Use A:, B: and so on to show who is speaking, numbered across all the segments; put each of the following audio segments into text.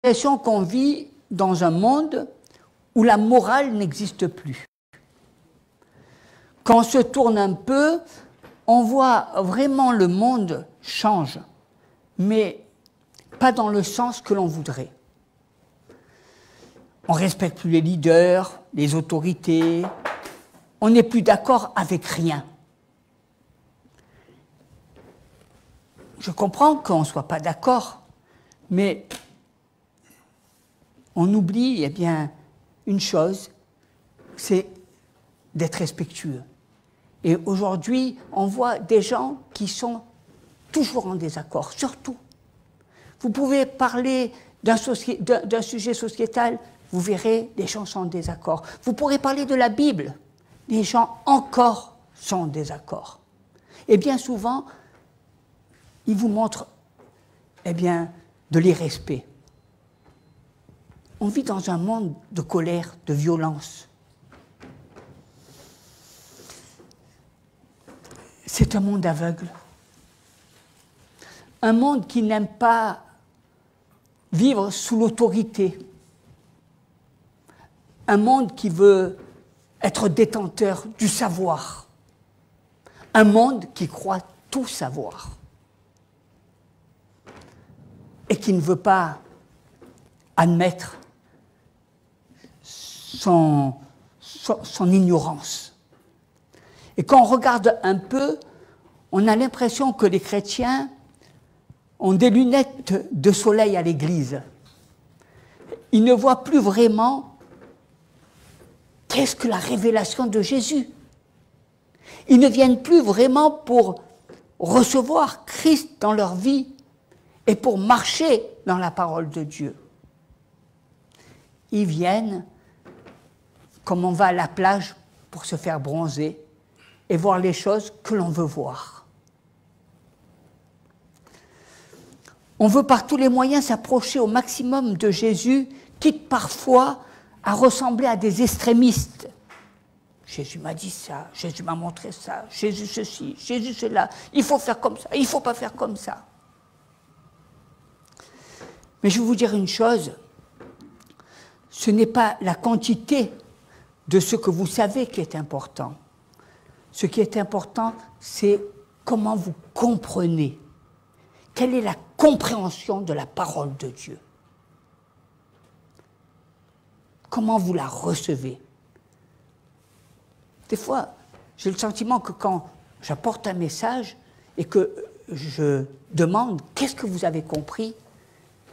A: l'impression qu'on vit dans un monde où la morale n'existe plus. Quand on se tourne un peu, on voit vraiment le monde change, mais pas dans le sens que l'on voudrait. On ne respecte plus les leaders, les autorités, on n'est plus d'accord avec rien. Je comprends qu'on ne soit pas d'accord, mais on oublie une chose, c'est d'être respectueux. Et aujourd'hui, on voit des gens qui sont toujours en désaccord, surtout. Vous pouvez parler d'un sujet sociétal, vous verrez, les gens sont en désaccord. Vous pourrez parler de la Bible, les gens encore sont en désaccord. Et bien souvent, ils vous montrent de l'irrespect. On vit dans un monde de colère, de violence. C'est un monde aveugle. Un monde qui n'aime pas vivre sous l'autorité. Un monde qui veut être détenteur du savoir. Un monde qui croit tout savoir. Et qui ne veut pas admettre son ignorance. Et quand on regarde un peu, on a l'impression que les chrétiens ont des lunettes de soleil à l'église. Ils ne voient plus vraiment qu'est-ce que la révélation de Jésus. Ils ne viennent plus vraiment pour recevoir Christ dans leur vie et pour marcher dans la parole de Dieu. Ils viennent comme on va à la plage pour se faire bronzer et voir les choses que l'on veut voir. On veut par tous les moyens s'approcher au maximum de Jésus, quitte parfois à ressembler à des extrémistes. Jésus m'a dit ça, Jésus m'a montré ça, Jésus ceci, Jésus cela, il faut faire comme ça, il ne faut pas faire comme ça. Mais je vais vous dire une chose, ce n'est pas la quantité de ce que vous savez qui est important. Ce qui est important, c'est comment vous comprenez. Quelle est la compréhension de la parole de Dieu? Comment vous la recevez? Des fois, j'ai le sentiment que quand j'apporte un message et que je demande « qu'est-ce que vous avez compris ?»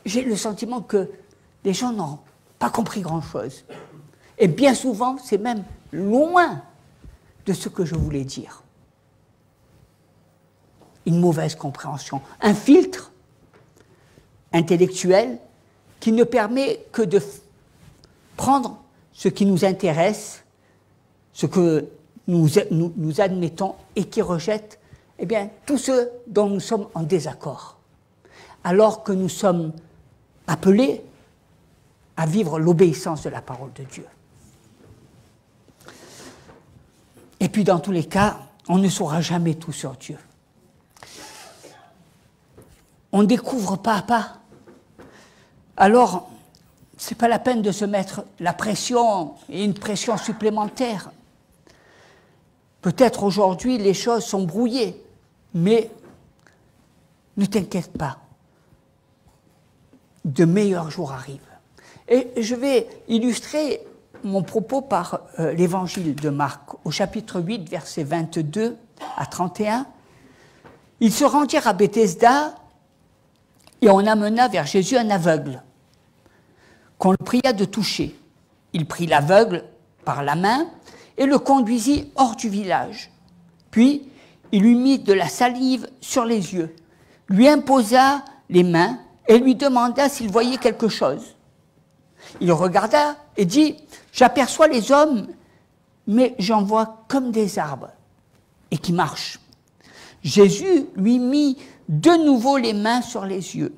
A: j'ai le sentiment que les gens n'ont pas compris grand-chose. Et bien souvent, c'est même loin de ce que je voulais dire. Une mauvaise compréhension, un filtre intellectuel qui ne permet que de prendre ce qui nous intéresse, ce que nous admettons et qui rejette tout ce dont nous sommes en désaccord. Alors que nous sommes appelés à vivre l'obéissance de la parole de Dieu. Et puis dans tous les cas, on ne saura jamais tout sur Dieu. On découvre pas à pas. Alors, ce n'est pas la peine de se mettre la pression et une pression supplémentaire. Peut-être aujourd'hui les choses sont brouillées, mais ne t'inquiète pas. De meilleurs jours arrivent. Et je vais illustrer mon propos par l'évangile de Marc, au chapitre 8, versets 22 à 31. Ils se rendirent à Bethesda et on amena vers Jésus un aveugle, qu'on le pria de toucher. Il prit l'aveugle par la main et le conduisit hors du village. Puis, il lui mit de la salive sur les yeux, lui imposa les mains et lui demanda s'il voyait quelque chose. Il regarda et dit « J'aperçois les hommes, mais j'en vois comme des arbres, et qui marchent. » Jésus lui mit de nouveau les mains sur les yeux,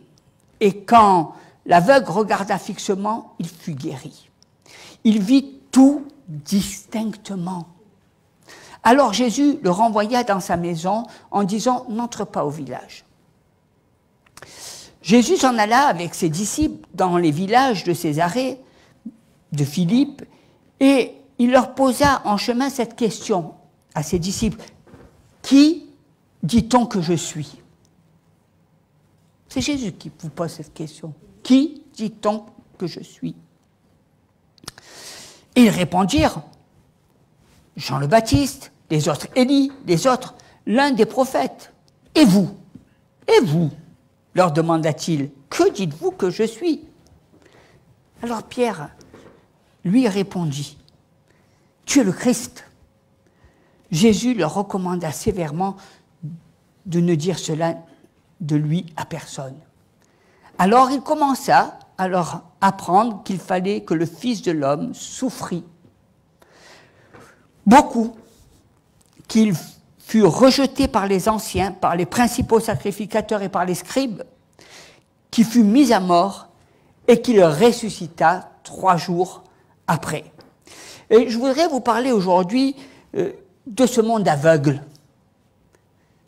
A: et quand l'aveugle regarda fixement, il fut guéri. Il vit tout distinctement. Alors Jésus le renvoya dans sa maison en disant « N'entre pas au village. » Jésus s'en alla avec ses disciples dans les villages de Césarée, de Philippe, et il leur posa en chemin cette question à ses disciples. Qui dit-on que je suis? C'est Jésus qui vous pose cette question. Qui dit-on que je suis? Et ils répondirent, Jean le Baptiste, les autres Élie, les autres, l'un des prophètes. Et vous? Et vous? Leur demanda-t-il, que dites-vous que je suis? Alors Pierre lui répondit, tu es le Christ. Jésus leur recommanda sévèrement de ne dire cela de lui à personne. Alors il commença à leur apprendre qu'il fallait que le Fils de l'homme souffrit beaucoup, qu'il fut rejeté par les anciens, par les principaux sacrificateurs et par les scribes, qu'il fut mis à mort et qu'il ressuscita 3 jours après. Et je voudrais vous parler aujourd'hui de ce monde aveugle.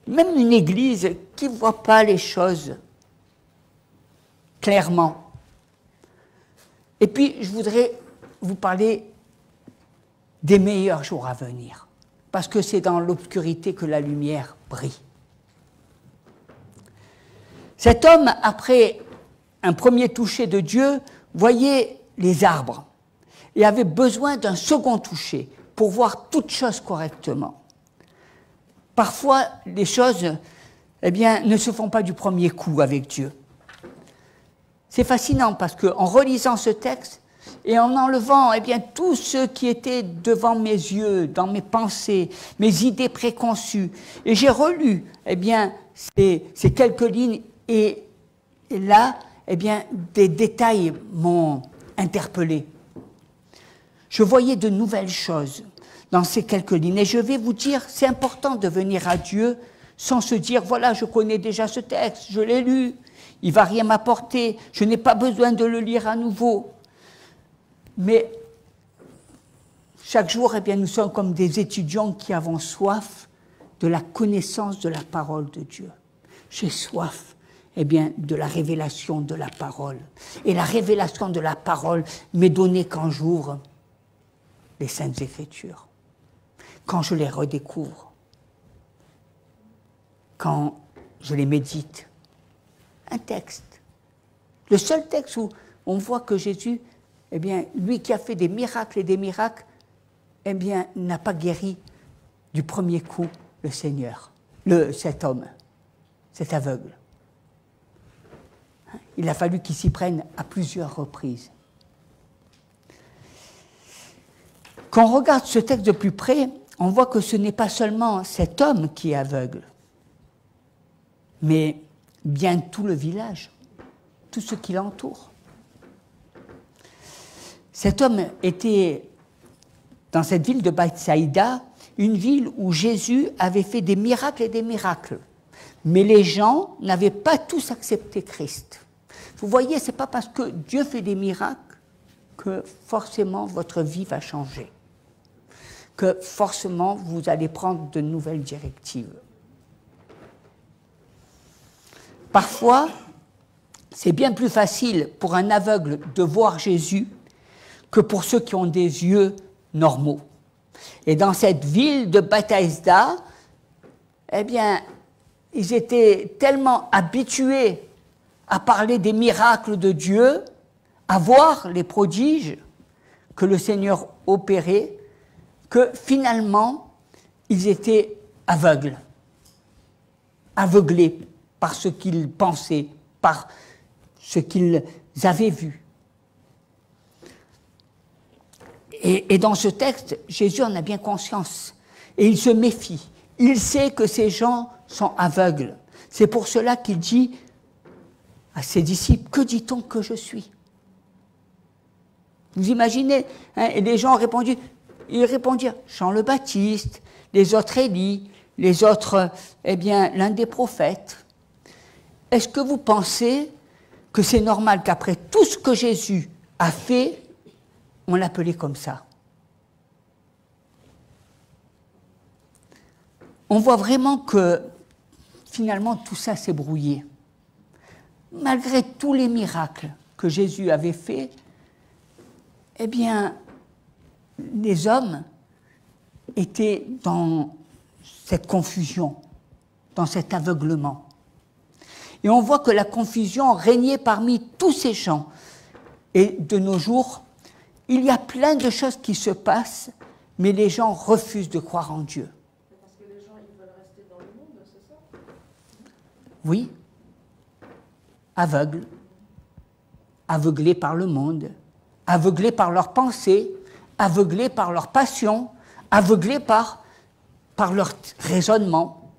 A: Même une église qui ne voit pas les choses clairement. Et puis, je voudrais vous parler des meilleurs jours à venir, parce que c'est dans l'obscurité que la lumière brille. Cet homme, après un premier toucher de Dieu, voyait les arbres et avait besoin d'un second toucher pour voir toutes choses correctement. Parfois, les choses ne se font pas du premier coup avec Dieu. C'est fascinant parce qu'en relisant ce texte et en enlevant tout ce qui était devant mes yeux, dans mes pensées, mes idées préconçues, et j'ai relu ces quelques lignes et là, des détails m'ont interpellé. Je voyais de nouvelles choses dans ces quelques lignes. Et je vais vous dire, c'est important de venir à Dieu sans se dire, voilà, je connais déjà ce texte, je l'ai lu, il ne va rien m'apporter, je n'ai pas besoin de le lire à nouveau. Mais chaque jour, nous sommes comme des étudiants qui avons soif de la connaissance de la parole de Dieu. J'ai soif de la révélation de la parole. Et la révélation de la parole m'est donnée quand j'ouvre les Saintes Écritures, quand je les redécouvre, quand je les médite. Un texte. Le seul texte où on voit que Jésus, lui qui a fait des miracles et des miracles, n'a pas guéri du premier coup le Seigneur, cet homme, cet aveugle. Il a fallu qu'il s'y prenne à plusieurs reprises. Quand on regarde ce texte de plus près, on voit que ce n'est pas seulement cet homme qui est aveugle, mais bien tout le village, tout ce qui l'entoure. Cet homme était dans cette ville de Bethsaïda, une ville où Jésus avait fait des miracles et des miracles. Mais les gens n'avaient pas tous accepté Christ. Vous voyez, ce n'est pas parce que Dieu fait des miracles que forcément votre vie va changer, que forcément vous allez prendre de nouvelles directives. Parfois, c'est bien plus facile pour un aveugle de voir Jésus que pour ceux qui ont des yeux normaux. Et dans cette ville de Bethsaïda, ils étaient tellement habitués à parler des miracles de Dieu, à voir les prodiges que le Seigneur opérait, que finalement, ils étaient aveugles, aveuglés par ce qu'ils pensaient, par ce qu'ils avaient vu. Et dans ce texte, Jésus en a bien conscience. Et il se méfie. Il sait que ces gens sont aveugles. C'est pour cela qu'il dit à ses disciples, que dit-on que je suis? Vous imaginez, et les gens ils répondirent, Jean le Baptiste, les autres Élie, les autres, l'un des prophètes. Est-ce que vous pensez que c'est normal qu'après tout ce que Jésus a fait, on l'appelait comme ça? On voit vraiment que finalement tout ça s'est brouillé. malgré tous les miracles que Jésus avait faits, eh bien, les hommes étaient dans cette confusion, dans cet aveuglement. Et on voit que la confusion régnait parmi tous ces gens. Et de nos jours, il y a plein de choses qui se passent, mais les gens refusent de croire en Dieu.
B: Parce que les gens, ils veulent rester dans le monde, c'est ça?
A: Oui, aveugles, aveuglés par le monde, aveuglés par leurs pensées, aveuglés par leurs passions, aveuglés par leur raisonnement,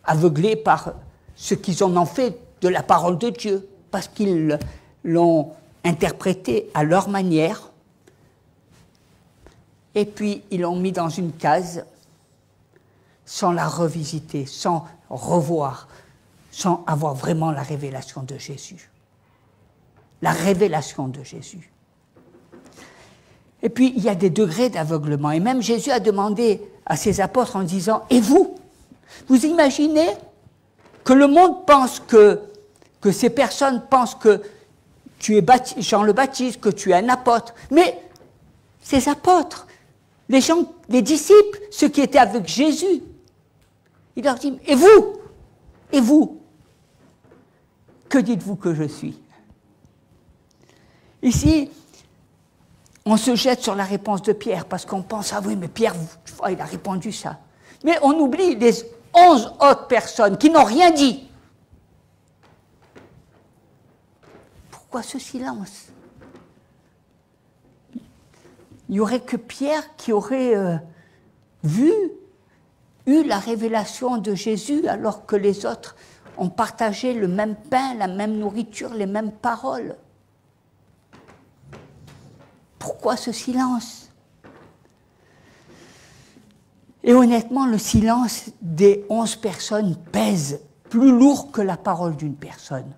A: aveuglés par ce qu'ils en ont fait de la parole de Dieu, parce qu'ils l'ont interprétée à leur manière, et puis ils l'ont mis dans une case sans la revisiter, sans revoir, sans avoir vraiment la révélation de Jésus. La révélation de Jésus. Et puis, il y a des degrés d'aveuglement. Et même Jésus a demandé à ses apôtres en disant « Et vous? Vous imaginez que le monde pense que ces personnes pensent que tu es Jean le Baptiste, que tu es un apôtre. Mais ces apôtres, les gens, les disciples, ceux qui étaient avec Jésus, il leur dit « Et vous? Et vous? Que dites-vous que je suis ?» Ici, on se jette sur la réponse de Pierre, parce qu'on pense, ah oui, mais Pierre, il a répondu ça. Mais on oublie les 11 autres personnes qui n'ont rien dit. Pourquoi ce silence? Il n'y aurait que Pierre qui aurait eu la révélation de Jésus, alors que les autres ont partagé le même pain, la même nourriture, les mêmes paroles. Pourquoi ce silence? Et honnêtement, le silence des 11 personnes pèse plus lourd que la parole d'une personne.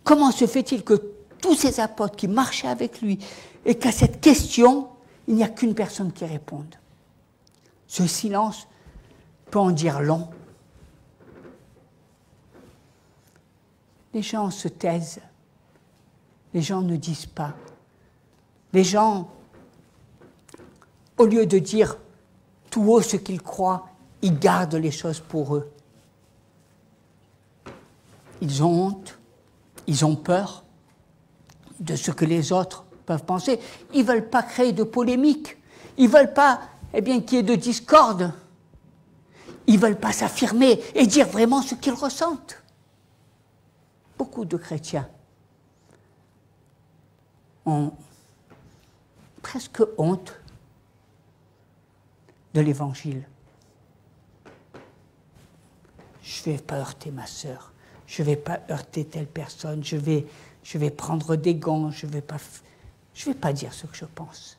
A: Comment se fait-il que tous ces apôtres qui marchaient avec lui, et qu'à cette question, il n'y a qu'une personne qui réponde? Ce silence peut en dire long. Les gens se taisent. Les gens ne disent pas. Les gens, au lieu de dire tout haut ce qu'ils croient, ils gardent les choses pour eux. Ils ont honte, ils ont peur de ce que les autres peuvent penser. Ils ne veulent pas créer de polémique. Ils ne veulent pas qu'il y ait de discorde. Ils ne veulent pas s'affirmer et dire vraiment ce qu'ils ressentent. Beaucoup de chrétiens ont presque honte de l'Évangile. Je ne vais pas heurter ma sœur, je ne vais pas heurter telle personne, je vais prendre des gants, je ne vais pas dire ce que je pense.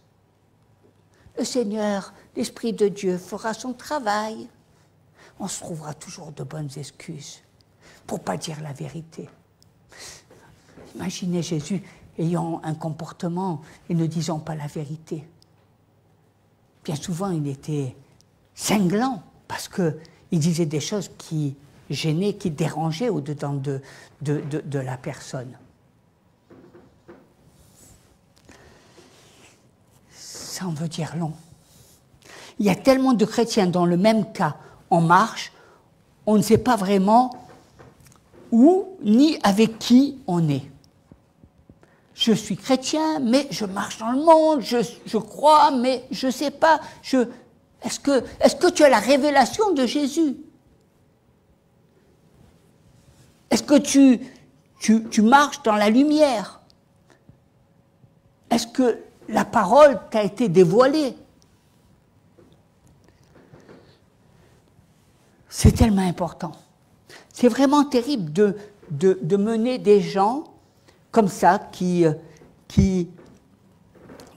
A: Le Seigneur, l'Esprit de Dieu fera son travail. On se trouvera toujours de bonnes excuses pour ne pas dire la vérité. Imaginez Jésus ayant un comportement et ne disant pas la vérité. Bien souvent, il était cinglant parce qu'il disait des choses qui gênaient, qui dérangeaient au-dedans de la personne. Ça en veut dire long. Il y a tellement de chrétiens dans le même cas en marche, on ne sait pas vraiment où ni avec qui on est. Je suis chrétien, mais je marche dans le monde, je crois, mais je ne sais pas. Est-ce que tu as la révélation de Jésus? Est-ce que tu marches dans la lumière? Est-ce que la parole t'a été dévoilée? C'est tellement important. C'est vraiment terrible de mener des gens comme ça, qui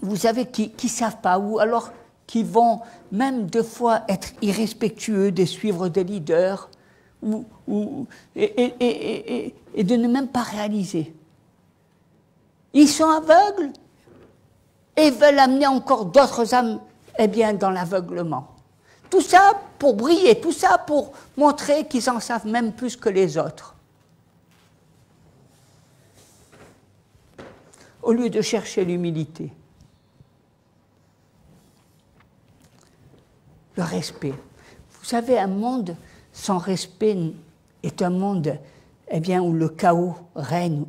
A: vous savez, qui savent pas, ou alors qui vont même des fois être irrespectueux de suivre des leaders, et de ne même pas réaliser. Ils sont aveugles et veulent amener encore d'autres âmes dans l'aveuglement. Tout ça pour briller, tout ça pour montrer qu'ils en savent même plus que les autres. Au lieu de chercher l'humilité. Le respect. Vous savez, un monde sans respect est un monde où le chaos règne,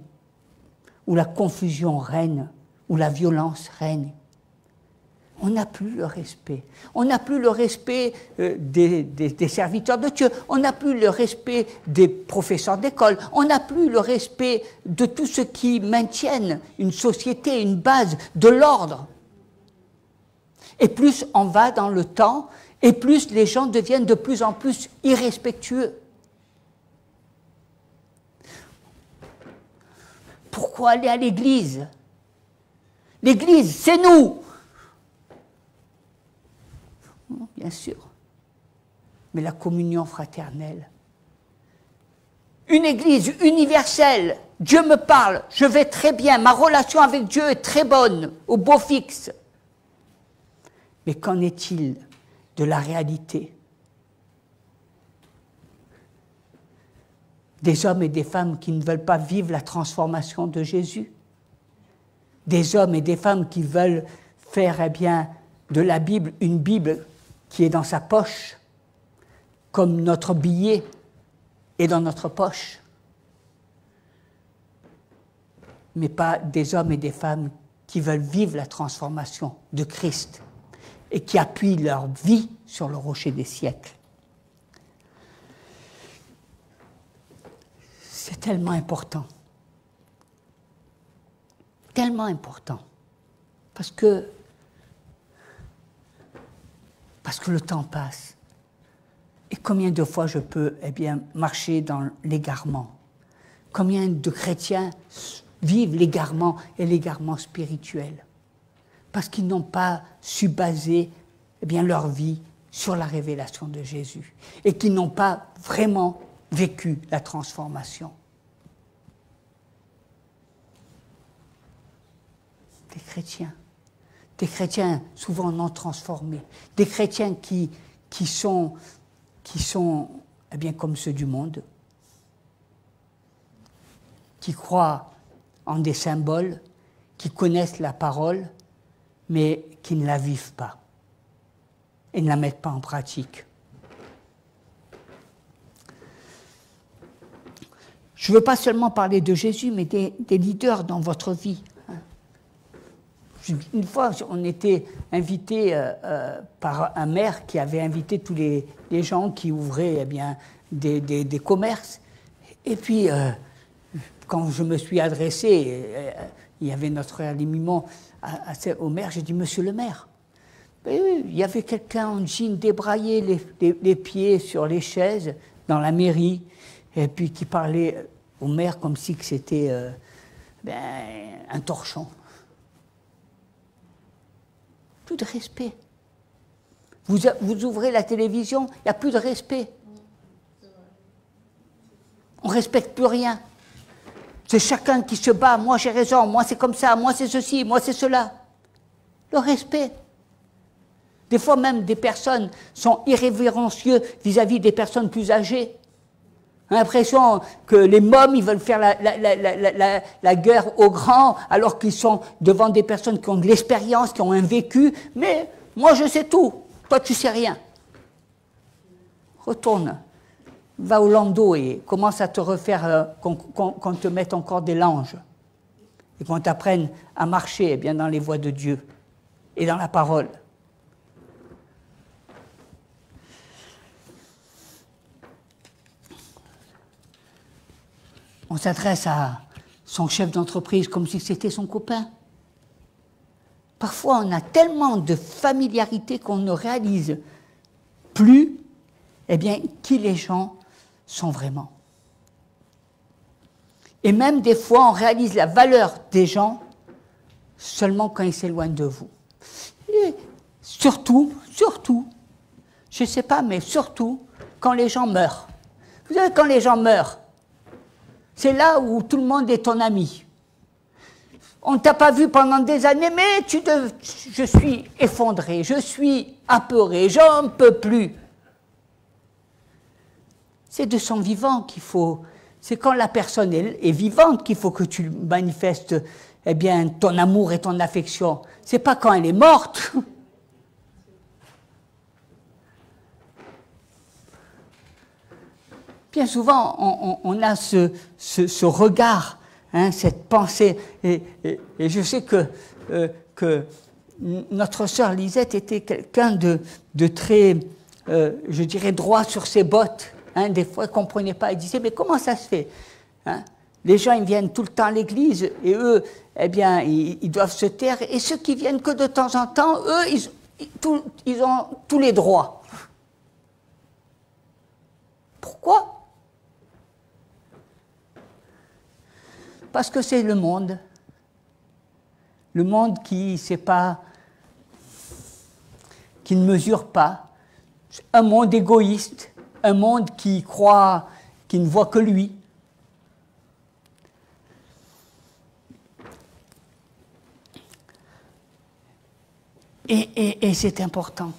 A: où la confusion règne, où la violence règne. On n'a plus le respect. On n'a plus le respect des serviteurs de Dieu. On n'a plus le respect des professeurs d'école. On n'a plus le respect de tout ce qui maintienne une société, une base, de l'ordre. Et plus on va dans le temps, et plus les gens deviennent de plus en plus irrespectueux. Pourquoi aller à l'église? L'église, c'est nous! Bien sûr. Mais la communion fraternelle. Une église universelle. Dieu me parle, je vais très bien, ma relation avec Dieu est très bonne, au beau fixe. Mais qu'en est-il de la réalité? Des hommes et des femmes qui ne veulent pas vivre la transformation de Jésus. Des hommes et des femmes qui veulent faire de la Bible une Bible qui est dans sa poche, comme notre billet est dans notre poche. Mais pas des hommes et des femmes qui veulent vivre la transformation de Christ et qui appuient leur vie sur le rocher des siècles. C'est tellement important. Tellement important. Parce que le temps passe. Et combien de fois je peux marcher dans l'égarement? Combien de chrétiens vivent l'égarement et l'égarement spirituel? Parce qu'ils n'ont pas su baser leur vie sur la révélation de Jésus et qu'ils n'ont pas vraiment vécu la transformation. Des chrétiens souvent non transformés, des chrétiens qui sont comme ceux du monde, qui croient en des symboles, qui connaissent la parole, mais qui ne la vivent pas et ne la mettent pas en pratique. Je ne veux pas seulement parler de Jésus, mais des leaders dans votre vie. Une fois, on était invité par un maire qui avait invité tous les gens qui ouvraient des commerces. Et puis, quand je me suis adressé, il y avait notre frère Limimon au maire, j'ai dit « Monsieur le maire ». Il y avait quelqu'un en jean débraillé les pieds sur les chaises dans la mairie, et puis qui parlait au maire comme si c'était un torchon. Plus de respect. Vous ouvrez la télévision, il n'y a plus de respect. On ne respecte plus rien. C'est chacun qui se bat, moi j'ai raison, moi c'est comme ça, moi c'est ceci, moi c'est cela. Le respect. Des fois même des personnes sont irrévérencieux vis-à-vis des personnes plus âgées. On a l'impression que les mômes, ils veulent faire la guerre aux grands, alors qu'ils sont devant des personnes qui ont de l'expérience, qui ont un vécu. Mais moi, je sais tout. Toi, tu sais rien. Retourne. Va au landau et commence à te refaire, qu'on te mette encore des langes. Et qu'on t'apprenne à marcher dans les voies de Dieu et dans la parole. On s'adresse à son chef d'entreprise comme si c'était son copain. Parfois, on a tellement de familiarité qu'on ne réalise plus qui les gens sont vraiment. Et même des fois, on réalise la valeur des gens seulement quand ils s'éloignent de vous. Et surtout, je ne sais pas, mais surtout, quand les gens meurent. Vous savez, quand les gens meurent, c'est là où tout le monde est ton ami. On ne t'a pas vu pendant des années, mais je suis effondré, je suis apeuré, j'en peux plus. C'est de son vivant qu'il faut, c'est quand la personne est vivante qu'il faut que tu manifestes eh bien, ton amour et ton affection. C'est pas quand elle est morte. Bien souvent, on a ce regard, hein, cette pensée. Et je sais que notre sœur Lisette était quelqu'un de très, je dirais, droit sur ses bottes. Hein, des fois, elle ne comprenait pas. Elle disait, mais comment ça se fait, hein? Les gens, ils viennent tout le temps à l'église, et eux, eh bien, ils doivent se taire. Et ceux qui viennent que de temps en temps, eux, ils ont tous les droits. Pourquoi? Parce que c'est le monde. Le monde qui sait pas, qui ne mesure pas. Un monde égoïste, un monde qui croit, qui ne voit que lui. Et c'est important.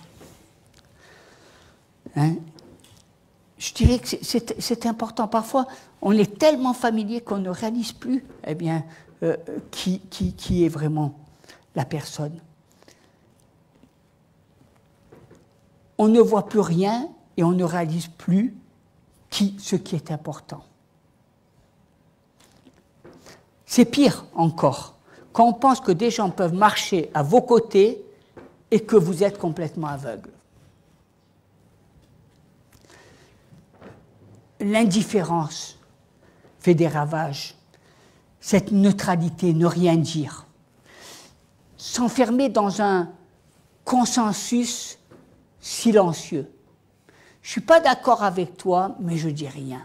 A: Hein? Je dirais que c'est important. Parfois, on est tellement familier qu'on ne réalise plus eh bien, qui est vraiment la personne. On ne voit plus rien et on ne réalise plus ce qui est important. C'est pire encore, quand on pense que des gens peuvent marcher à vos côtés et que vous êtes complètement aveugle. L'indifférence fait des ravages. Cette neutralité, ne rien dire. S'enfermer dans un consensus silencieux. Je ne suis pas d'accord avec toi, mais je ne dis rien.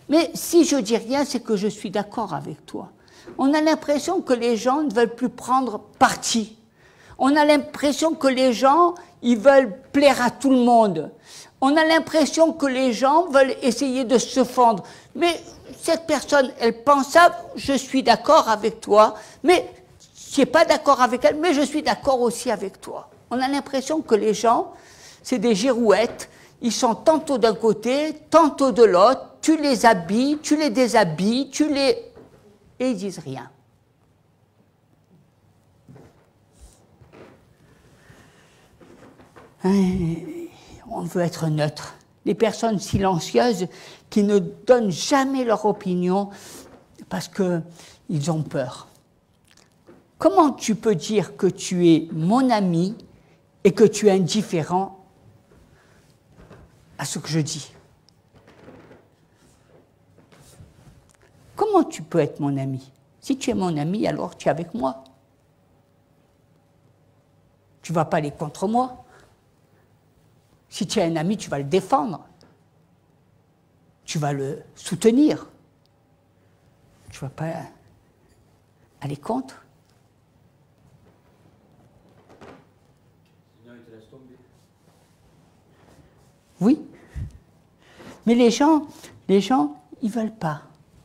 A: Mais si je dis rien, c'est que je suis d'accord avec toi. On a l'impression que les gens ne veulent plus prendre parti. On a l'impression que les gens, ils veulent plaire à tout le monde. On a l'impression que les gens veulent essayer de se fondre. Mais cette personne, elle pense ça, je suis d'accord avec toi, mais je ne suis pas d'accord avec elle, mais je suis d'accord aussi avec toi. On a l'impression que les gens, c'est des girouettes, ils sont tantôt d'un côté, tantôt de l'autre, tu les habilles, tu les déshabilles, et ils disent rien. On veut être neutre. Les personnes silencieuses qui ne donnent jamais leur opinion parce qu'ils ont peur. Comment tu peux dire que tu es mon ami et que tu es indifférent à ce que je dis? Comment tu peux être mon ami? Si tu es mon ami, alors tu es avec moi. Tu ne vas pas aller contre moi. Si tu es un ami, tu vas le défendre. Tu vas le soutenir. Tu ne vas pas aller contre.
C: Sinon, il te laisse tomber.
A: Oui. Mais les gens, ils ne veulent pas.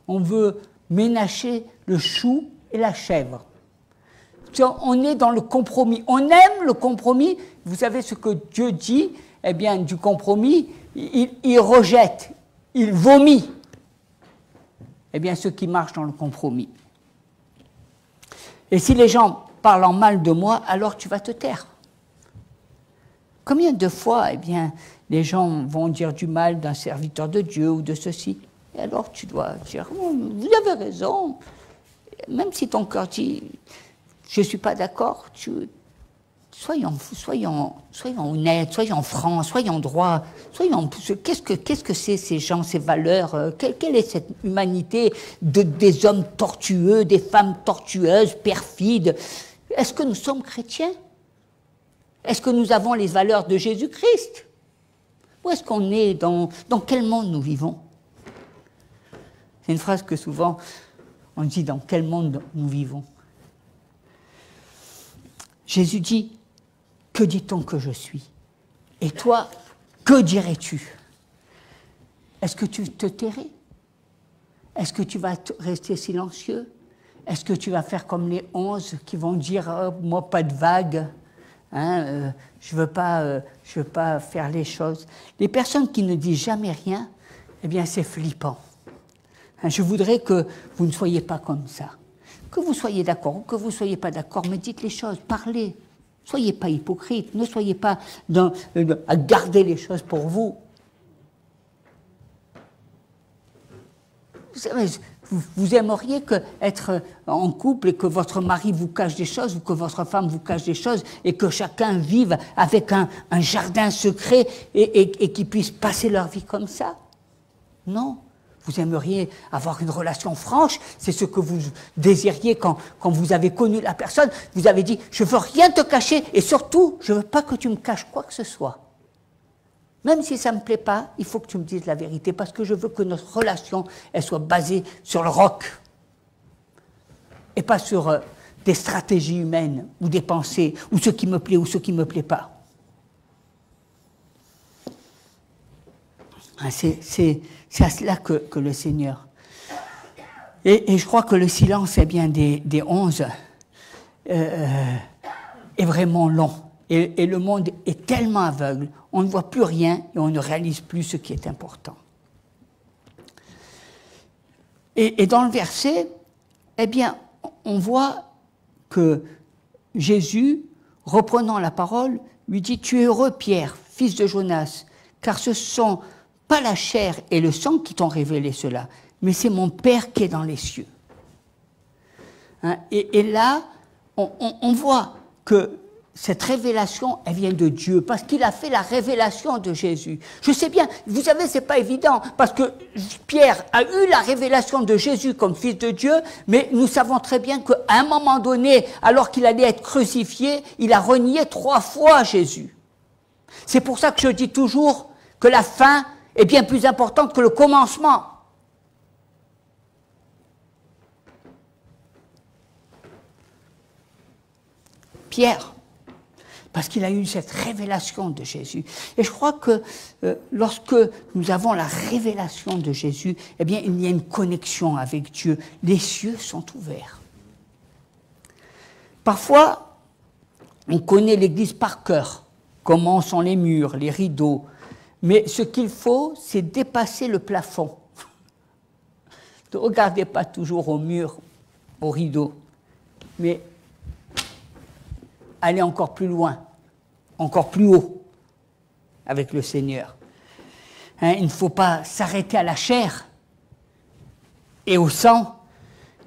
A: On veut ménager le chou et la chèvre. On est dans le compromis. On aime le compromis. Vous savez ce que Dieu dit? Eh bien, du compromis, il rejette, il vomit. Eh bien, ceux qui marchent dans le compromis. Et si les gens parlent en mal de moi, alors tu vas te taire. Combien de fois, eh bien, les gens vont dire du mal d'un serviteur de Dieu ou de ceci? Et alors tu dois dire, vous avez raison. Même si ton cœur dit, je ne suis pas d'accord, soyons honnêtes, soyons francs, soyons droits, qu'est-ce que c'est ces gens, ces valeurs, quelle est cette humanité des hommes tortueux, des femmes tortueuses, perfides? Est-ce que nous sommes chrétiens? Est-ce que nous avons les valeurs de Jésus-Christ? Où est-ce qu'on est? Dans quel monde nous vivons? C'est une phrase que souvent on dit, dans quel monde nous vivons? Jésus dit, que dit-on que je suis? Et toi, que dirais-tu? Est-ce que tu te tairais? Est-ce que tu vas rester silencieux? Est-ce que tu vas faire comme les 11 qui vont dire oh, « moi, pas de vague hein, je veux pas faire les choses ». Les personnes qui ne disent jamais rien, eh bien, c'est flippant. Hein, je voudrais que vous ne soyez pas comme ça. Que vous soyez d'accord ou que vous ne soyez pas d'accord, mais dites les choses, parlez. Ne soyez pas hypocrite, ne soyez pas à garder les choses pour vous. Vous savez, vous aimeriez être en couple et que votre mari vous cache des choses ou que votre femme vous cache des choses et que chacun vive avec un jardin secret et qu'ils puissent passer leur vie comme ça? Non. Vous aimeriez avoir une relation franche, c'est ce que vous désiriez quand vous avez connu la personne. Vous avez dit, je ne veux rien te cacher et surtout, je ne veux pas que tu me caches quoi que ce soit. Même si ça ne me plaît pas, il faut que tu me dises la vérité parce que je veux que notre relation, elle soit basée sur le roc et pas sur des stratégies humaines ou des pensées ou ce qui me plaît ou ce qui ne me plaît pas. C'est à cela que le Seigneur... Et je crois que le silence des 11 est vraiment long. Et le monde est tellement aveugle, on ne voit plus rien et on ne réalise plus ce qui est important. Et dans le verset, eh bien, on voit que Jésus, reprenant la parole, lui dit « Tu es heureux, Pierre, fils de Jonas, car ce sont pas la chair et le sang qui t'ont révélé cela, mais c'est mon Père qui est dans les cieux. » Hein, et là, on voit que cette révélation, elle vient de Dieu, parce qu'il a fait la révélation de Jésus. Je sais bien, vous savez, c'est pas évident, parce que Pierre a eu la révélation de Jésus comme fils de Dieu, mais nous savons très bien qu'à un moment donné, alors qu'il allait être crucifié, il a renié 3 fois Jésus. C'est pour ça que je dis toujours que la fin est bien plus importante que le commencement. Pierre, parce qu'il a eu cette révélation de Jésus. Et je crois que lorsque nous avons la révélation de Jésus, eh bien, il y a une connexion avec Dieu. Les cieux sont ouverts. Parfois, on connaît l'Église par cœur, comment sont les murs, les rideaux. Mais ce qu'il faut, c'est dépasser le plafond. Ne regardez pas toujours au mur, au rideau, mais allez encore plus loin, encore plus haut avec le Seigneur. Hein, il ne faut pas s'arrêter à la chair et au sang,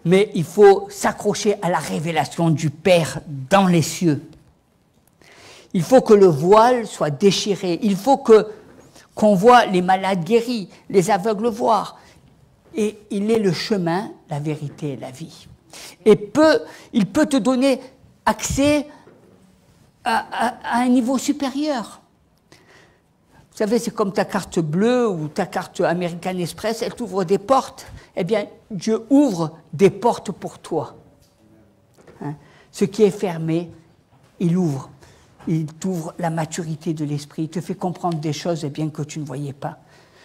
A: mais il faut s'accrocher à la révélation du Père dans les cieux. Il faut que le voile soit déchiré, il faut qu'on voit les malades guéris, les aveugles voir. Et il est le chemin, la vérité et la vie. Et il peut te donner accès à un niveau supérieur. Vous savez, c'est comme ta carte bleue ou ta carte American Express, elle t'ouvre des portes. Eh bien, Dieu ouvre des portes pour toi. Hein? Ce qui est fermé, il ouvre. Il t'ouvre la maturité de l'esprit. Il te fait comprendre des choses eh bien, que tu ne voyais pas.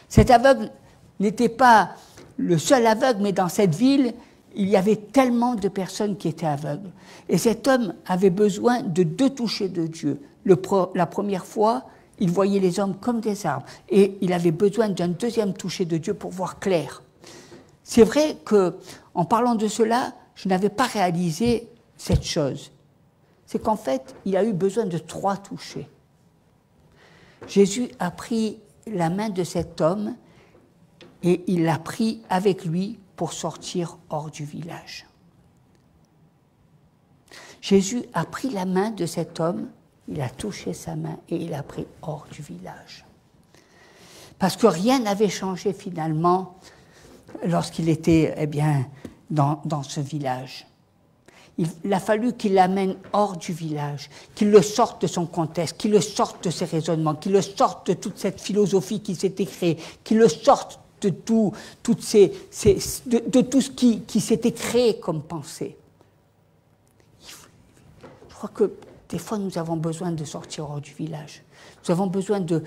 A: Cet aveugle n'était pas le seul aveugle, mais dans cette ville, il y avait tellement de personnes qui étaient aveugles. Et cet homme avait besoin de 2 touchés de Dieu. La première fois, il voyait les hommes comme des arbres. Et il avait besoin d'un 2e toucher de Dieu pour voir clair. C'est vrai qu'en parlant de cela, je n'avais pas réalisé cette chose. C'est qu'en fait, il a eu besoin de 3 touchés. Jésus a pris la main de cet homme et il l'a pris avec lui pour sortir hors du village. Jésus a pris la main de cet homme, il a touché sa main et il l'a pris hors du village. Parce que rien n'avait changé finalement lorsqu'il était dans ce village. Il a fallu qu'il l'amène hors du village, qu'il le sorte de son contexte, qu'il le sorte de ses raisonnements, qu'il le sorte de toute cette philosophie qui s'était créée, qu'il le sorte de tout ce qui s'était créé comme pensée. Je crois que des fois nous avons besoin de sortir hors du village. Nous avons besoin de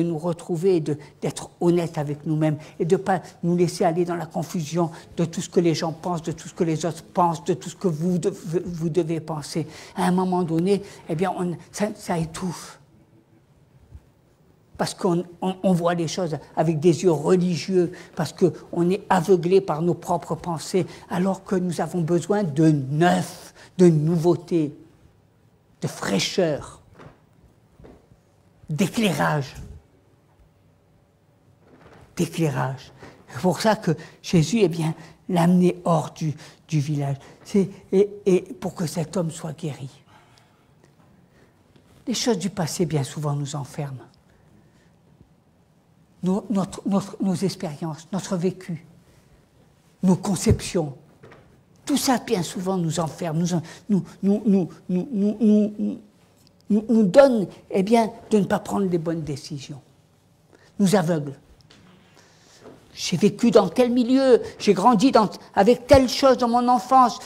A: nous retrouver, d'être honnêtes avec nous-mêmes et de ne pas nous laisser aller dans la confusion de tout ce que les gens pensent, de tout ce que les autres pensent, de tout ce que vous devez penser. À un moment donné, eh bien, ça étouffe. Parce qu'on voit les choses avec des yeux religieux, parce qu'on est aveuglé par nos propres pensées, alors que nous avons besoin de neuf, de nouveauté, de fraîcheur, d'éclairage. C'est pour ça que Jésus, eh bien, l'a amené hors du village. Et pour que cet homme soit guéri. Les choses du passé, bien souvent, nous enferment. Nos expériences, notre vécu, nos conceptions, tout ça, bien souvent, nous enferme, nous donne, eh bien, de ne pas prendre les bonnes décisions, nous aveugle. J'ai vécu dans tel milieu, j'ai grandi avec telle chose dans mon enfance,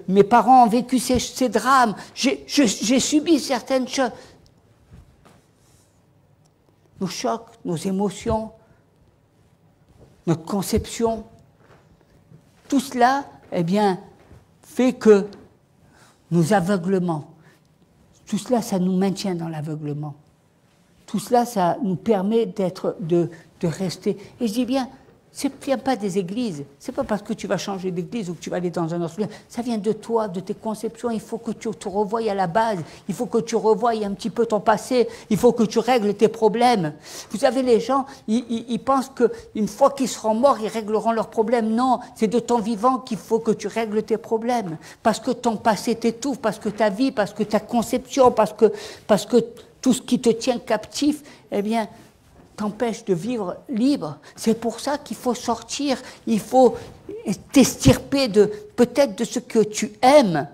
A: mes parents ont vécu ces drames, j'ai subi certaines choses. Nos chocs, nos émotions, notre conception, tout cela, eh bien, fait que nos aveuglements, tout cela, ça nous maintient dans l'aveuglement. Tout cela, ça nous permet de rester. Et je dis bien, ça ne vient pas des églises. Ce n'est pas parce que tu vas changer d'église ou que tu vas aller dans un autre lieu. Ça vient de toi, de tes conceptions. Il faut que tu te revoies à la base. Il faut que tu revoies un petit peu ton passé. Il faut que tu règles tes problèmes. Vous savez, les gens, ils pensent qu'une fois qu'ils seront morts, ils régleront leurs problèmes. Non, c'est de ton vivant qu'il faut que tu règles tes problèmes. Parce que ton passé t'étouffe, parce que ta vie, parce que ta conception, parce que tout ce qui te tient captif, eh bien, t'empêche de vivre libre. C'est pour ça qu'il faut sortir, il faut t'extirper peut-être de ce que tu aimes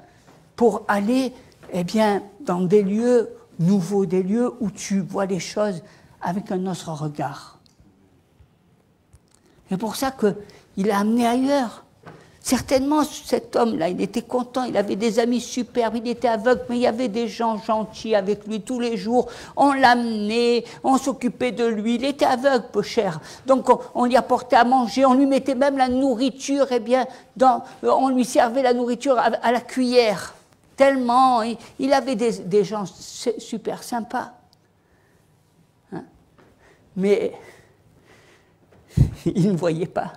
A: pour aller, eh bien, dans des lieux nouveaux, des lieux où tu vois les choses avec un autre regard. C'est pour ça qu'il a amené ailleurs. Certainement, cet homme-là, il était content, il avait des amis superbes, il était aveugle, mais il y avait des gens gentils avec lui tous les jours. On l'amenait, on s'occupait de lui, il était aveugle, peu cher. Donc on lui apportait à manger, on lui mettait même la nourriture, eh bien, on lui servait la nourriture à la cuillère. Tellement, il avait des gens super sympas. Hein? Mais il ne voyait pas.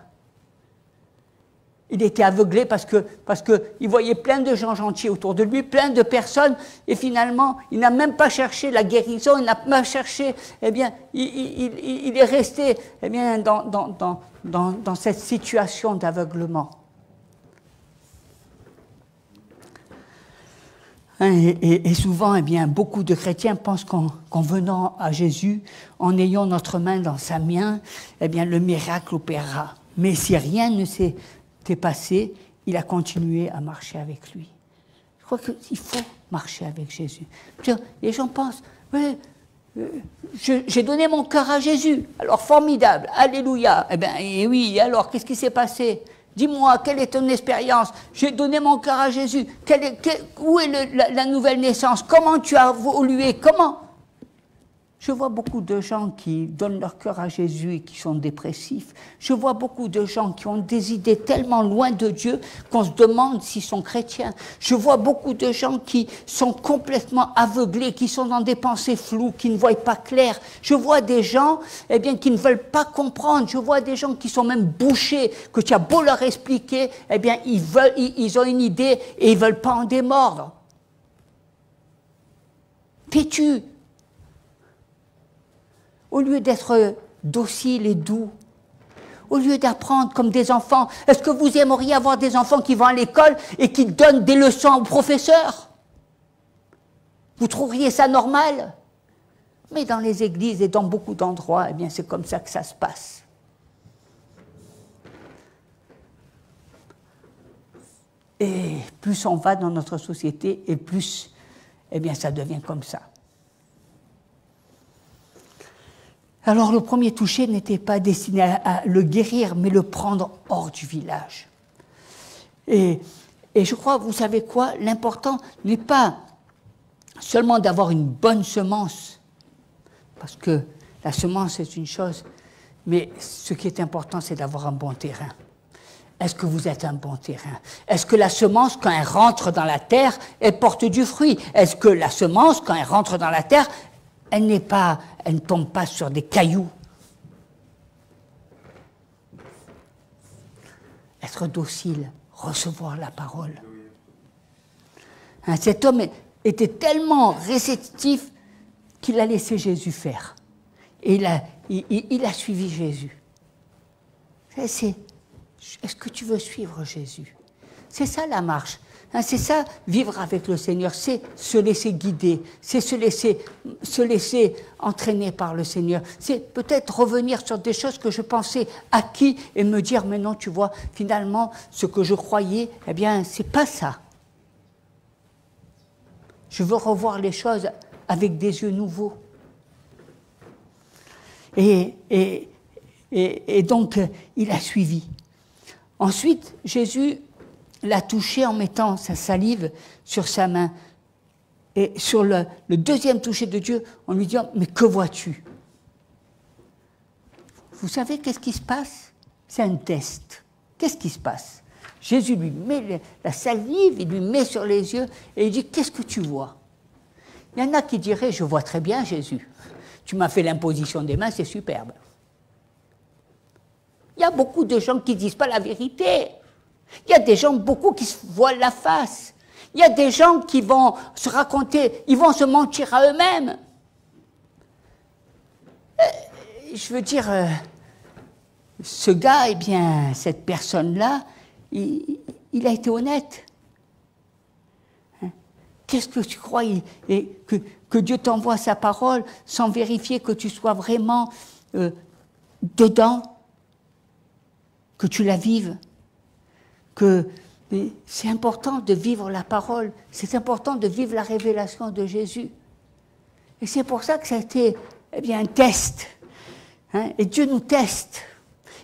A: Il était aveuglé parce qu'il voyait plein de gens gentils autour de lui, plein de personnes, et finalement, il n'a même pas cherché la guérison, il n'a pas cherché, eh bien, il est resté, eh bien, dans cette situation d'aveuglement. Et souvent, eh bien, beaucoup de chrétiens pensent qu'en venant à Jésus, en ayant notre main dans sa main, eh bien, le miracle opérera. Mais si rien ne s'est passé, il a continué à marcher avec lui. Je crois qu'il faut marcher avec Jésus. Les gens pensent, ouais, j'ai donné mon cœur à Jésus, alors formidable, alléluia. Eh bien, et oui, alors qu'est-ce qui s'est passé? Dis-moi, quelle est ton expérience? J'ai donné mon cœur à Jésus. Où est la nouvelle naissance? Comment tu as évolué? Comment? Je vois beaucoup de gens qui donnent leur cœur à Jésus et qui sont dépressifs. Je vois beaucoup de gens qui ont des idées tellement loin de Dieu qu'on se demande s'ils sont chrétiens. Je vois beaucoup de gens qui sont complètement aveuglés, qui sont dans des pensées floues, qui ne voient pas clair. Je vois des gens, eh bien, qui ne veulent pas comprendre. Je vois des gens qui sont même bouchés, que tu as beau leur expliquer, eh bien, ils ont une idée et ils ne veulent pas en démordre. Têtus. Au lieu d'être dociles et doux, au lieu d'apprendre comme des enfants, est-ce que vous aimeriez avoir des enfants qui vont à l'école et qui donnent des leçons aux professeurs? Vous trouveriez ça normal? Mais dans les églises et dans beaucoup d'endroits, eh bien, c'est comme ça que ça se passe. Et plus on va dans notre société, et plus, eh bien, ça devient comme ça. Alors le premier toucher n'était pas destiné à le guérir, mais le prendre hors du village. Et je crois, vous savez quoi, l'important n'est pas seulement d'avoir une bonne semence, Parce que la semence, c'est une chose, mais ce qui est important, c'est d'avoir un bon terrain. Est-ce que vous êtes un bon terrain? Est-ce que la semence, quand elle rentre dans la terre, elle porte du fruit? Est-ce que la semence, quand elle rentre dans la terre, elle ne tombe pas sur des cailloux? Être docile, recevoir la parole. Cet homme était tellement réceptif qu'il a laissé Jésus faire. Et il a suivi Jésus. Est-ce que tu veux suivre Jésus? C'est ça la marche. C'est ça, vivre avec le Seigneur, c'est se laisser guider, c'est se laisser entraîner par le Seigneur. C'est peut-être revenir sur des choses que je pensais acquises et me dire, mais non, tu vois, finalement, ce que je croyais, eh bien, c'est pas ça. Je veux revoir les choses avec des yeux nouveaux. Et donc, il a suivi. Ensuite, Jésus l'a touché en mettant sa salive sur sa main. Et sur le deuxième toucher de Dieu, en lui disant, mais que vois-tu? Vous savez qu'est-ce qui se passe? C'est un test. Qu'est-ce qui se passe? Jésus lui met la salive, il lui met sur les yeux, et il dit, qu'est-ce que tu vois? Il y en a qui diraient, je vois très bien Jésus. Tu m'as fait l'imposition des mains, c'est superbe. Il y a beaucoup de gens qui ne disent pas la vérité. Il y a des gens, beaucoup, qui se voilent la face. Il y a des gens qui vont se raconter, ils vont se mentir à eux-mêmes. Je veux dire, ce gars, eh bien, cette personne-là, il a été honnête. Qu'est-ce que tu crois que Dieu t'envoie sa parole sans vérifier que tu sois vraiment dedans, que tu la vives, que c'est important de vivre la parole, c'est important de vivre la révélation de Jésus. Et c'est pour ça que ça a été un test. Et Dieu nous teste.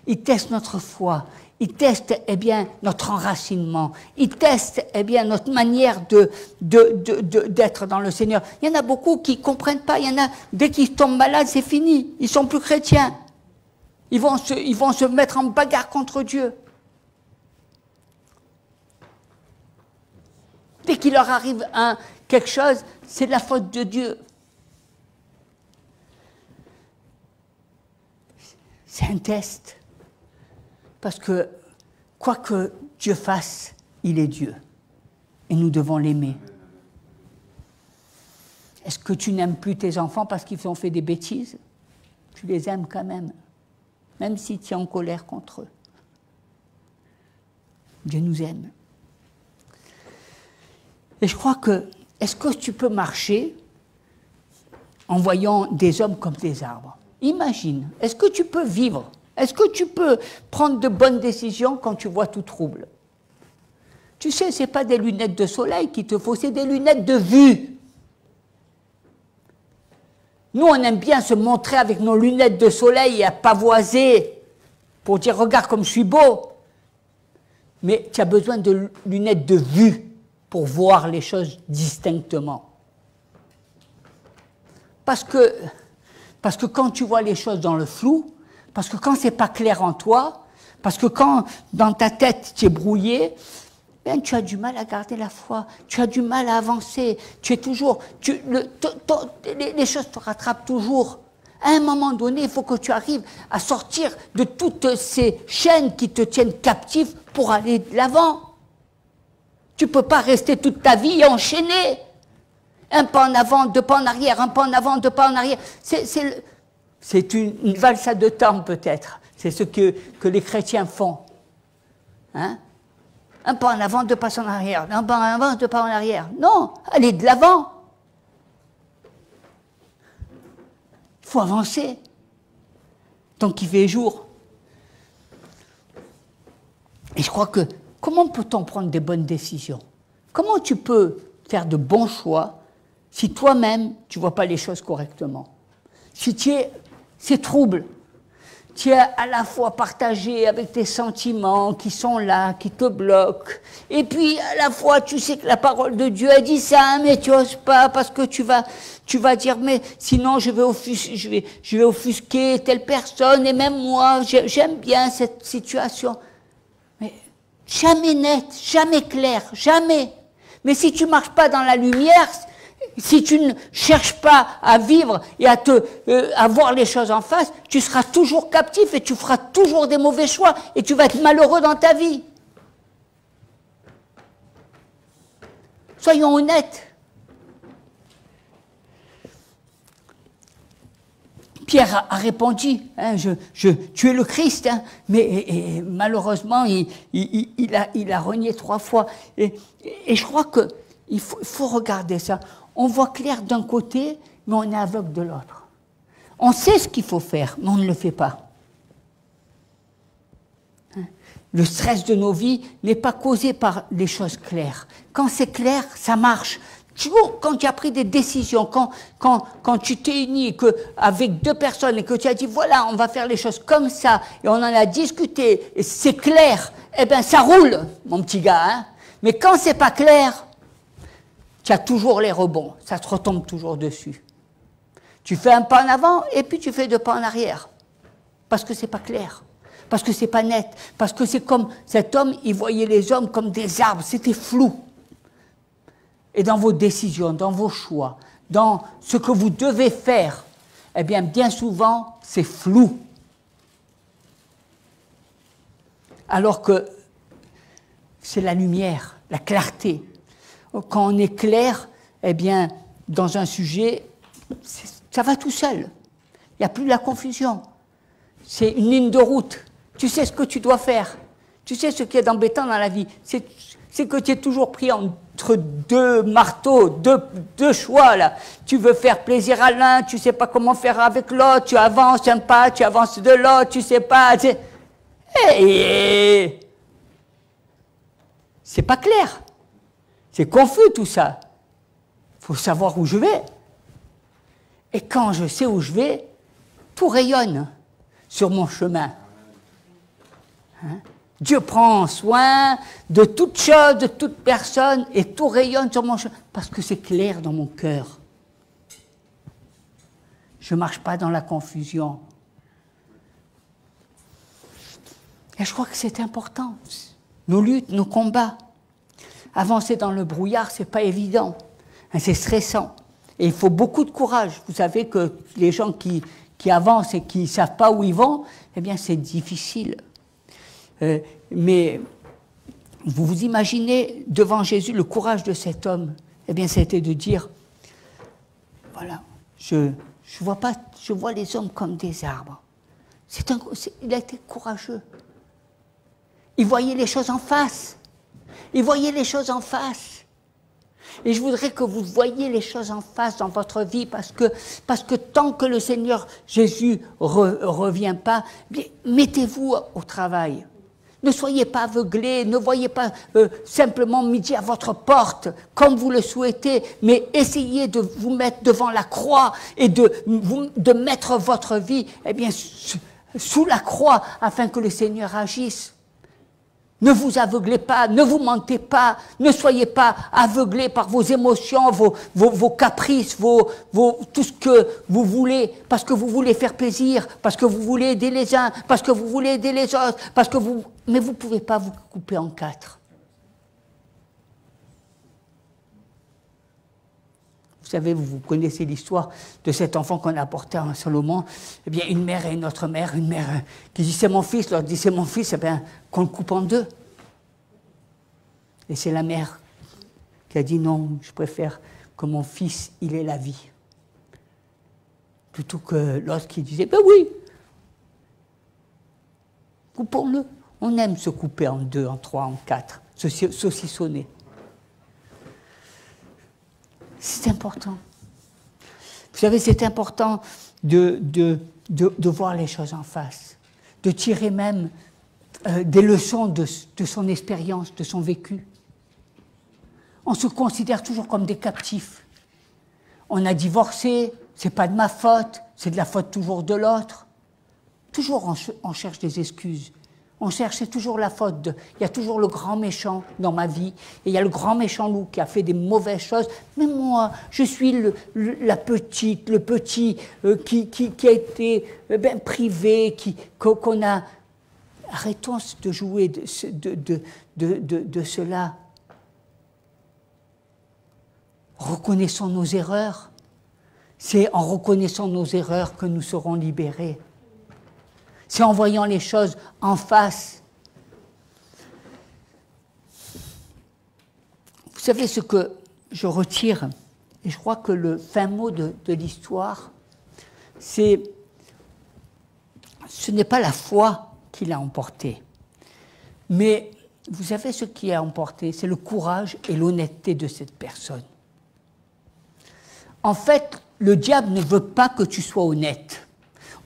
A: Il teste notre foi. Il teste notre enracinement. Il teste notre manière d'être dans le Seigneur. Il y en a beaucoup qui ne comprennent pas. Il y en a, dès qu'ils tombent malades, c'est fini. Ils ne sont plus chrétiens. Ils vont se mettre en bagarre contre Dieu. Dès qu'il leur arrive quelque chose, c'est de la faute de Dieu. C'est un test. Parce que, quoi que Dieu fasse, il est Dieu. Et nous devons l'aimer. Est-ce que tu n'aimes plus tes enfants parce qu'ils ont fait des bêtises? Tu les aimes quand même si tu es en colère contre eux. Dieu nous aime. Et je crois que, est-ce que tu peux marcher en voyant des hommes comme des arbres? Imagine, est-ce que tu peux vivre? Est-ce que tu peux prendre de bonnes décisions quand tu vois tout trouble? Tu sais, ce n'est pas des lunettes de soleil qu'il te faut, c'est des lunettes de vue. Nous, on aime bien se montrer avec nos lunettes de soleil et à pavoiser pour dire « regarde comme je suis beau ». Mais tu as besoin de lunettes de vue pour voir les choses distinctement. Parce que quand tu vois les choses dans le flou, parce que quand c'est pas clair en toi, parce que quand dans ta tête tu es brouillé, tu as du mal à garder la foi, tu as du mal à avancer, les choses te rattrapent toujours. À un moment donné, il faut que tu arrives à sortir de toutes ces chaînes qui te tiennent captif pour aller de l'avant. Tu ne peux pas rester toute ta vie enchaîné. Un pas en avant, deux pas en arrière, un pas en avant, deux pas en arrière. C'est une valse à deux temps peut-être. C'est ce que les chrétiens font. Un pas en avant, deux pas en arrière. Un pas en avant, deux pas en arrière. Non, allez de l'avant. Il faut avancer. Tant qu'il fait jour. Et je crois que, comment peut-on prendre des bonnes décisions? Comment tu peux faire de bons choix si toi-même, tu ne vois pas les choses correctement? Si c'est trouble, tu es à la fois partagé avec tes sentiments qui sont là, qui te bloquent, et puis à la fois tu sais que la parole de Dieu a dit ça, mais tu n'oses pas parce que tu vas dire, mais sinon je vais offusquer telle personne, et même moi, j'aime bien cette situation. Mais jamais net, jamais clair, jamais. Mais si tu ne marches pas dans la lumière, si tu ne cherches pas à vivre et à voir les choses en face, tu seras toujours captif et tu feras toujours des mauvais choix et tu vas être malheureux dans ta vie. Soyons honnêtes. Pierre a répondu, hein, tu es le Christ, hein, mais malheureusement, il a renié 3 fois. Et je crois qu'il faut regarder ça. On voit clair d'un côté, mais on est aveugle de l'autre. On sait ce qu'il faut faire, mais on ne le fait pas. Le stress de nos vies n'est pas causé par les choses claires. Quand c'est clair, ça marche. Toujours quand tu as pris des décisions, quand tu t'es uni avec 2 personnes et que tu as dit, voilà, on va faire les choses comme ça, et on en a discuté, et c'est clair, eh bien ça roule, mon petit gars. Hein. Mais quand c'est pas clair, tu as toujours les rebonds, ça te retombe toujours dessus. Tu fais un pas en avant et puis tu fais 2 pas en arrière. Parce que c'est pas clair, parce que c'est pas net, parce que c'est comme cet homme, il voyait les hommes comme des arbres, c'était flou. Et dans vos décisions, dans vos choix, dans ce que vous devez faire, eh bien souvent, c'est flou. Alors que c'est la lumière, la clarté. Quand on est clair, eh bien, dans un sujet, ça va tout seul. Il n'y a plus de la confusion. C'est une ligne de route. Tu sais ce que tu dois faire. Tu sais ce qui est embêtant dans la vie. C'est que tu es toujours pris entre 2 marteaux, deux choix, là. Tu veux faire plaisir à l'un, tu ne sais pas comment faire avec l'autre, tu avances un pas, tu avances de l'autre, tu ne sais pas. C'est pas clair. C'est confus tout ça. Il faut savoir où je vais. Et quand je sais où je vais, tout rayonne sur mon chemin. Hein? Dieu prend soin de toute chose, de toute personne, et tout rayonne sur mon chemin, parce que c'est clair dans mon cœur. Je ne marche pas dans la confusion. Et je crois que c'est important. Nos luttes, nos combats. Avancer dans le brouillard, ce n'est pas évident. C'est stressant. Et il faut beaucoup de courage. Vous savez que les gens qui avancent et qui ne savent pas où ils vont, eh bien c'est difficile. Mais vous vous imaginez devant Jésus le courage de cet homme. Eh bien c'était de dire, voilà, je vois pas, je vois les hommes comme des arbres. Il a été courageux. Il voyait les choses en face. Il voyait les choses en face. Et je voudrais que vous voyiez les choses en face dans votre vie, parce que tant que le Seigneur Jésus revient pas, mettez-vous au travail. Ne soyez pas aveuglés, ne voyez pas simplement midi à votre porte, comme vous le souhaitez, mais essayez de vous mettre devant la croix et de mettre votre vie, eh bien, sous la croix, afin que le Seigneur agisse. Ne vous aveuglez pas, ne vous mentez pas, ne soyez pas aveuglés par vos émotions, vos caprices, tout ce que vous voulez, parce que vous voulez faire plaisir, parce que vous voulez aider les uns, parce que vous voulez aider les autres, mais vous ne pouvez pas vous couper en 4. Vous savez, vous connaissez l'histoire de cet enfant qu'on a apporté à Salomon. Eh bien, une mère et une autre mère, une mère qui dit c'est mon fils, l'autre dit c'est mon fils, eh bien, qu'on le coupe en 2. Et c'est la mère qui a dit non, je préfère que mon fils, il ait la vie. Plutôt que l'autre qui disait, ben oui, coupons-le. On aime se couper en 2, en 3, en 4, saucissonner. C'est important. Vous savez, c'est important de voir les choses en face, de tirer même des leçons de son expérience, de son vécu. On se considère toujours comme des captifs. On a divorcé, c'est pas de ma faute, c'est de la faute toujours de l'autre. Toujours on cherche des excuses. On cherche, c'est toujours la faute. Il y a toujours le grand méchant dans ma vie. Et il y a le grand méchant loup qui a fait des mauvaises choses. Mais moi, je suis la petite, le petit qui a été privé, qu'on a... Arrêtons de jouer de cela. Reconnaissons nos erreurs. C'est en reconnaissant nos erreurs que nous serons libérés. C'est en voyant les choses en face. Vous savez ce que je retire, et je crois que le fin mot de l'histoire, ce n'est pas la foi qui l'a emporté, mais vous savez ce qui a emporté, c'est le courage et l'honnêteté de cette personne. En fait, le diable ne veut pas que tu sois honnête.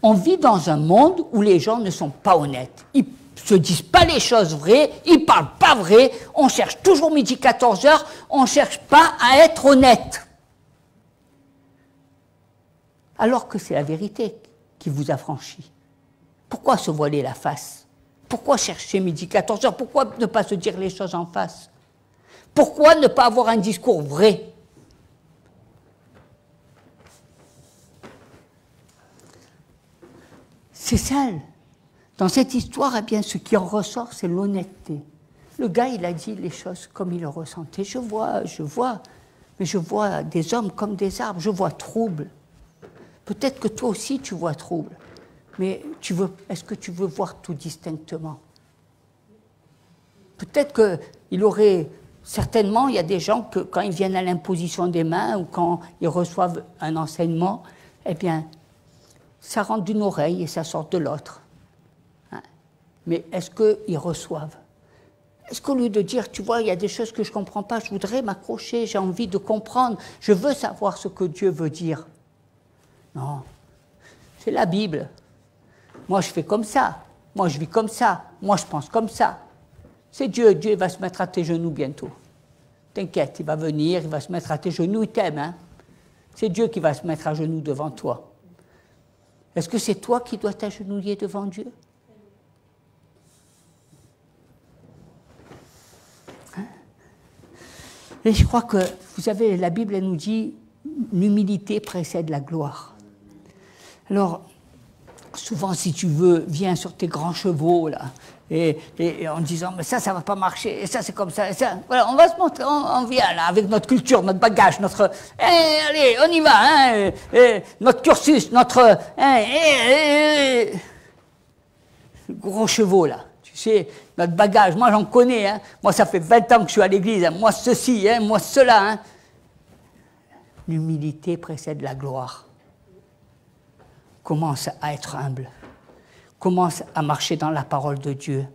A: On vit dans un monde où les gens ne sont pas honnêtes. Ils ne se disent pas les choses vraies, ils ne parlent pas vrai, on cherche toujours midi 14h, on ne cherche pas à être honnête. Alors que c'est la vérité qui vous affranchit. Pourquoi se voiler la face? Pourquoi chercher midi 14h? Pourquoi ne pas se dire les choses en face? Pourquoi ne pas avoir un discours vrai? C'est ça. Dans cette histoire, eh bien, ce qui en ressort, c'est l'honnêteté. Le gars, il a dit les choses comme il le ressentait. Je vois, mais je vois des hommes comme des arbres, je vois trouble. Peut-être que toi aussi, tu vois trouble. Mais est-ce que tu veux voir tout distinctement? Peut-être qu'il aurait... Certainement, il y a des gens que, quand ils viennent à l'imposition des mains ou quand ils reçoivent un enseignement, eh bien, ça rentre d'une oreille et ça sort de l'autre. Hein? Mais est-ce qu'ils reçoivent? Est-ce qu'au lieu de dire, tu vois, il y a des choses que je ne comprends pas, je voudrais m'accrocher, j'ai envie de comprendre, je veux savoir ce que Dieu veut dire. Non, c'est la Bible. Moi, je fais comme ça. Moi, je vis comme ça. Moi, je pense comme ça. C'est Dieu. Dieu va se mettre à tes genoux bientôt. T'inquiète, il va venir, il va se mettre à tes genoux, il t'aime. Hein? C'est Dieu qui va se mettre à genoux devant toi. Est-ce que c'est toi qui dois t'agenouiller devant Dieu? Hein? Et je crois que, vous savez, la Bible, elle nous dit, l'humilité précède la gloire. Alors, souvent, si tu veux, viens sur tes grands chevaux, là, et en disant, mais ça va pas marcher, et ça, c'est comme ça, et ça. Voilà, on va se montrer, on vient, là, avec notre culture, notre bagage, notre... allez, on y va, hein, notre cursus, notre... gros chevaux, là, tu sais, notre bagage, moi, j'en connais, hein. Moi, ça fait 20 ans que je suis à l'église, hein. Moi, ceci, hein, moi, cela, hein. L'humilité précède la gloire. Commence à être humble. Commence à marcher dans la parole de Dieu.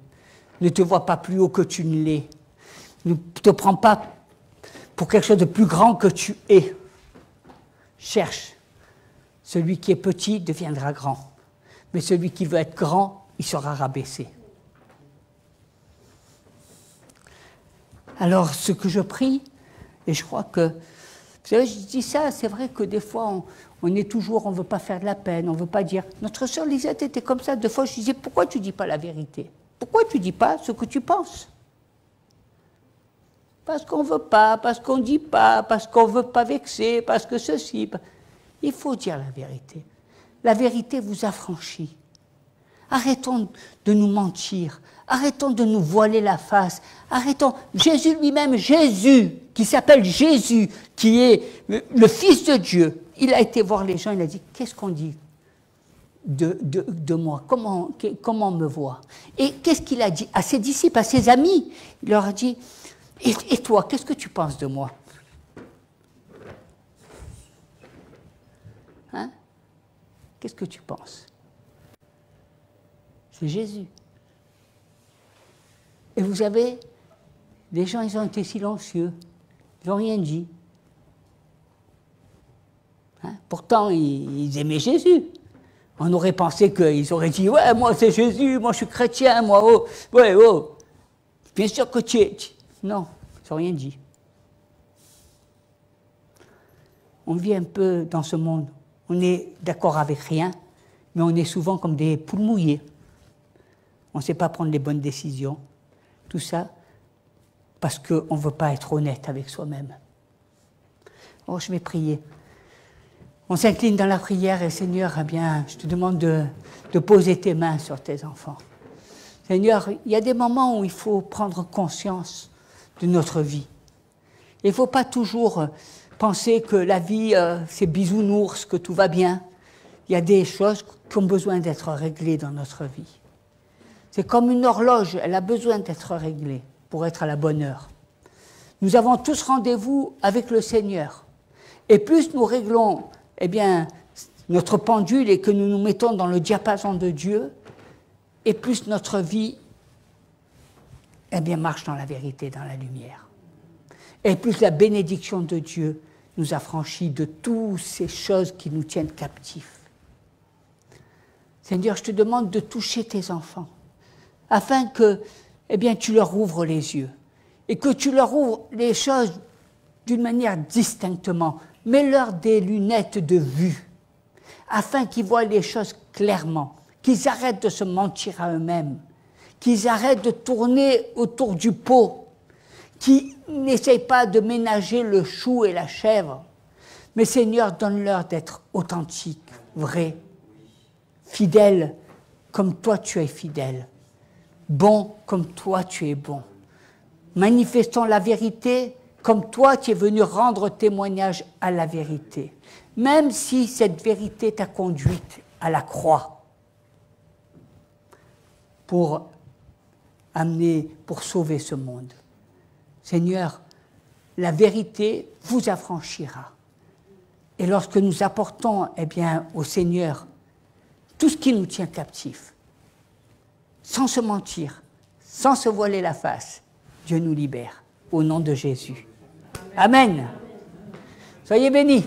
A: Ne te vois pas plus haut que tu ne l'es. Ne te prends pas pour quelque chose de plus grand que tu es. Cherche. Celui qui est petit deviendra grand. Mais celui qui veut être grand, il sera rabaissé. Alors, ce que je prie, et je crois que... Vous savez, je dis ça, c'est vrai que des fois, on est toujours, on ne veut pas faire de la peine, on ne veut pas dire... Notre sœur Lisette était comme ça, des fois je disais, pourquoi tu ne dis pas la vérité? Pourquoi tu ne dis pas ce que tu penses? Parce qu'on ne veut pas, parce qu'on ne dit pas, parce qu'on ne veut pas vexer, parce que ceci... Il faut dire la vérité. La vérité vous affranchit. Arrêtons de nous mentir, arrêtons de nous voiler la face, arrêtons... Jésus lui-même, Jésus, qui s'appelle Jésus, qui est le Fils de Dieu, il a été voir les gens, il a dit, qu'est-ce qu'on dit de moi? Comment on me voit? Et qu'est-ce qu'il a dit à ses disciples, à ses amis? Il leur a dit, et toi, qu'est-ce que tu penses de moi? Hein? Qu'est-ce que tu penses? C'est Jésus. Et vous savez, les gens, ils ont été silencieux. Ils n'ont rien dit. Hein? Pourtant, ils aimaient Jésus. On aurait pensé qu'ils auraient dit, ouais, moi c'est Jésus, moi je suis chrétien, moi, oh, ouais, oh. Bien sûr que tu es. Non, ils n'ont rien dit. On vit un peu dans ce monde. On est d'accord avec rien. mais on est souvent comme des poules mouillées. On ne sait pas prendre les bonnes décisions. Tout ça parce qu'on ne veut pas être honnête avec soi-même. Oh, je vais prier. On s'incline dans la prière et Seigneur, eh bien, je te demande de poser tes mains sur tes enfants. Seigneur, il y a des moments où il faut prendre conscience de notre vie. Il ne faut pas toujours penser que la vie, c'est bisounours, que tout va bien. Il y a des choses qui ont besoin d'être réglées dans notre vie. C'est comme une horloge, elle a besoin d'être réglée pour être à la bonne heure. Nous avons tous rendez-vous avec le Seigneur. Et plus nous réglons, eh bien, notre pendule et que nous nous mettons dans le diapason de Dieu, et plus notre vie, eh bien, marche dans la vérité, dans la lumière. Et plus la bénédiction de Dieu nous affranchit de toutes ces choses qui nous tiennent captifs. Seigneur, je te demande de toucher tes enfants, afin que, eh bien, tu leur ouvres les yeux, et que tu leur ouvres les choses d'une manière distinctement. Mets-leur des lunettes de vue, afin qu'ils voient les choses clairement, qu'ils arrêtent de se mentir à eux-mêmes, qu'ils arrêtent de tourner autour du pot, qu'ils n'essayent pas de ménager le chou et la chèvre, mais Seigneur, donne-leur d'être authentiques, vrais, fidèles comme toi tu es fidèle, bons comme toi tu es bon, manifestant la vérité comme toi tu es venu rendre témoignage à la vérité, même si cette vérité t'a conduite à la croix pour sauver ce monde. Seigneur, la vérité vous affranchira. Et lorsque nous apportons, eh bien, au Seigneur tout ce qui nous tient captifs, sans se mentir, sans se voiler la face, Dieu nous libère. Au nom de Jésus. Amen. Soyez bénis.